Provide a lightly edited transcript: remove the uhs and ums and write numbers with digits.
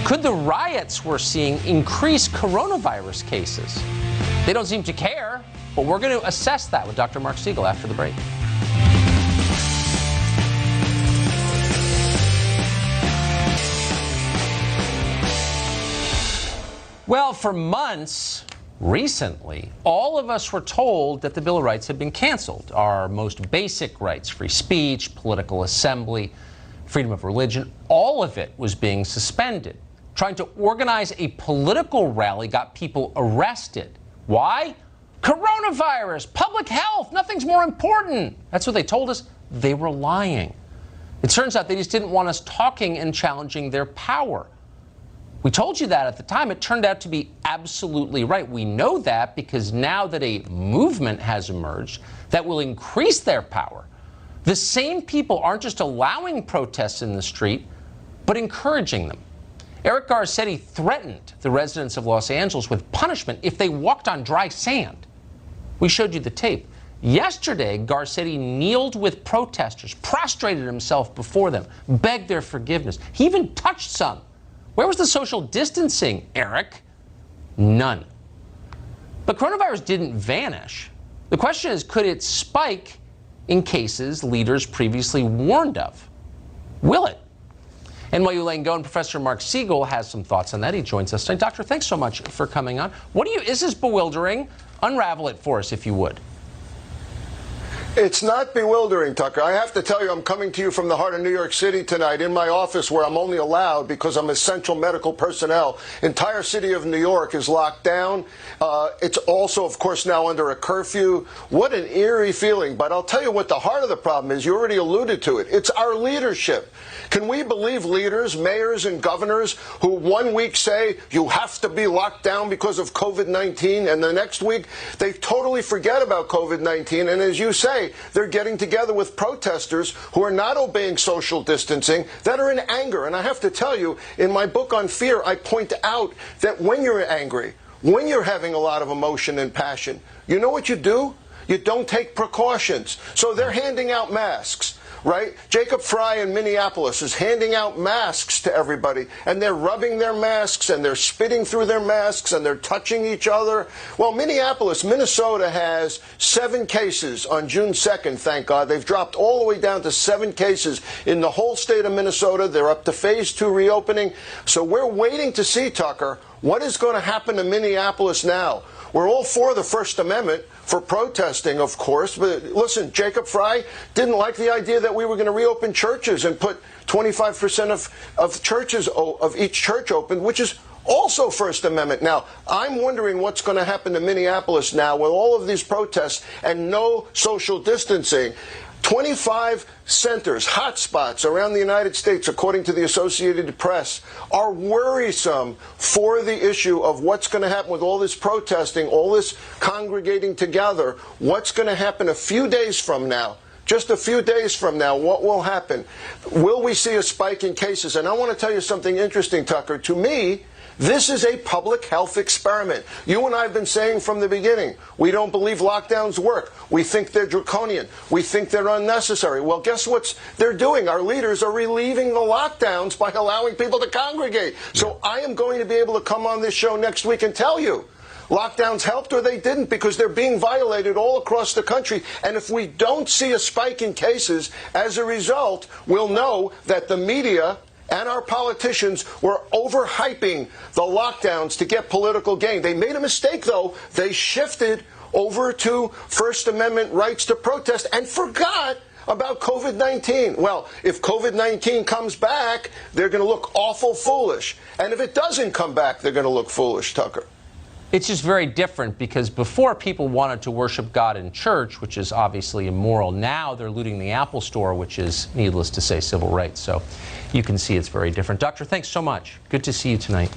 Could the riots we're seeing increase coronavirus cases? They don't seem to care, but we're going to assess that with Dr. Mark Siegel after the break. Well, for months, recently, all of us were told that the Bill of Rights had been canceled. Our most basic rights, free speech, political assembly, freedom of religion, all of it was being suspended. Trying to organize a political rally got people arrested. Why? Coronavirus, public health, nothing's more important. That's what they told us. They were lying. It turns out they just didn't want us talking and challenging their power. We told you that at the time. It turned out to be absolutely right. We know that because now that a movement has emerged that will increase their power, the same people aren't just allowing protests in the street, but encouraging them. Eric Garcetti threatened the residents of Los Angeles with punishment if they walked on dry sand. We showed you the tape. Yesterday, Garcetti kneeled with protesters, prostrated himself before them, begged their forgiveness. He even touched some. Where was the social distancing, Eric? None. But coronavirus didn't vanish. The question is, could it spike in cases leaders previously warned of? Will it? NYU Langone Professor Mark Siegel has some thoughts on that. He joins us tonight. Doctor, thanks so much for coming on. This is bewildering. Unravel it for us, if you would. It's not bewildering, Tucker. I have to tell you, I'm coming to you from the heart of New York City tonight in my office where I'm only allowed because I'm essential medical personnel. Entire city of New York is locked down. It's also, of course, now under a curfew. What an eerie feeling. But I'll tell you what the heart of the problem is. You already alluded to it. It's our leadership. Can we believe leaders, mayors and governors who one week say you have to be locked down because of COVID-19 and the next week they totally forget about COVID-19 and as you say, they're getting together with protesters who are not obeying social distancing, that are in anger. And I have to tell you, in my book on fear, I point out that when you're angry, when you're having a lot of emotion and passion, you know what you do? You don't take precautions. So they're handing out masks. Right? Jacob Fry in Minneapolis is handing out masks to everybody, and they're rubbing their masks, and they're spitting through their masks, and they're touching each other. Well, Minnesota has 7 cases on June 2nd, thank God. They've dropped all the way down to 7 cases in the whole state of Minnesota. They're up to phase 2 reopening. So we're waiting to see, Tucker, what is going to happen to Minneapolis now. We're all for the First Amendment, for protesting, of course. But listen, Jacob Fry didn't like the idea that we were going to reopen churches and put 25% of churches, of each church open, which is also First Amendment. Now, I'm wondering what's going to happen to Minneapolis now with all of these protests and no social distancing. 25 centers, hotspots around the United States, according to the Associated Press, are worrisome for the issue of what's going to happen with all this protesting, all this congregating together. What's going to happen a few days from now? Just a few days from now, what will happen? Will we see a spike in cases? And I want to tell you something interesting, Tucker. To me, this is a public health experiment. You and I have been saying from the beginning, we don't believe lockdowns work. We think they're draconian. We think they're unnecessary. Well, guess what they're doing? Our leaders are relieving the lockdowns by allowing people to congregate. So I am going to be able to come on this show next week and tell you lockdowns helped or they didn't because they're being violated all across the country. And if we don't see a spike in cases as a result, we'll know that the media and our politicians were overhyping the lockdowns to get political gain. They made a mistake, though. They shifted over to First Amendment rights to protest and forgot about COVID-19. Well, if COVID-19 comes back, they're going to look awful foolish. And if it doesn't come back, they're going to look foolish, Tucker. It's just very different because before people wanted to worship God in church, which is obviously immoral. Now they're looting the Apple Store, which is, needless to say, civil rights. So you can see it's very different. Doctor, thanks so much. Good to see you tonight.